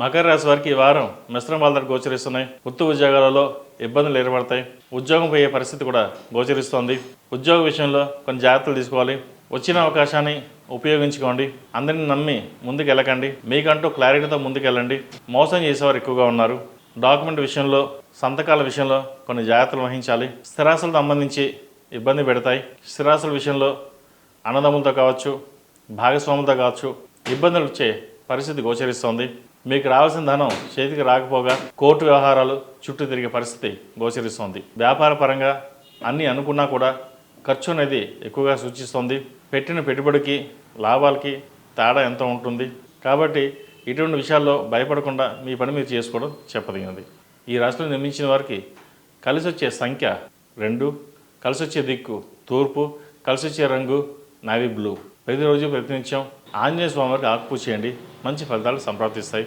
మకర రాశి వారికి ఈ వారం మిశ్రమ ఫలితాలు గోచరిస్తున్నాయి. వృత్తి ఉద్యోగాలలో ఇబ్బందులు ఏర్పడతాయి. ఉద్యోగం పోయే పరిస్థితి కూడా గోచరిస్తోంది. ఉద్యోగ విషయంలో కొన్ని జాగ్రత్తలు తీసుకోవాలి. వచ్చిన అవకాశాన్ని ఉపయోగించుకోండి. అందరిని నమ్మి ముందుకు వెళ్ళకండి. మీకంటూ క్లారిటీతో ముందుకెళ్ళండి. మోసం చేసేవారు ఎక్కువగా ఉన్నారు. డాక్యుమెంట్ విషయంలో, సంతకాల విషయంలో కొన్ని జాగ్రత్తలు వహించాలి. స్థిరాస్తులకు సంబంధించి ఇబ్బంది పెడతాయి. స్థిరాస్తుల విషయంలో అన్నదమ్ములతో కావచ్చు, భాగస్వాములతో కావచ్చు ఇబ్బందులు వచ్చే పరిస్థితి గోచరిస్తోంది. మీకు రావాల్సిన ధనం చేతికి రాకపోగా కోర్టు వ్యవహారాలు చుట్టూ తిరిగే పరిస్థితి గోచరిస్తోంది. వ్యాపార పరంగా అన్నీ అనుకున్నా కూడా ఖర్చు అనేది ఎక్కువగా సూచిస్తోంది. పెట్టిన పెట్టుబడికి లాభాలకి తేడా ఎంత ఉంటుంది. కాబట్టి ఇటువంటి విషయాల్లో భయపడకుండా మీ పని మీరు చేసుకోవడం చెప్పదగినది. ఈ రాశిలో నిర్మించిన వారికి కలిసి వచ్చే సంఖ్య 2, కలిసి వచ్చే దిక్కు తూర్పు, కలిసి వచ్చే రంగు నావీ బ్లూ. ప్రతిరోజు ప్రతినిత్యం ఆంజనేయ స్వామి వారికి ఆకుపూజ చేయండి. మంచి ఫలితాలు సంప్రాప్తిస్తాయి.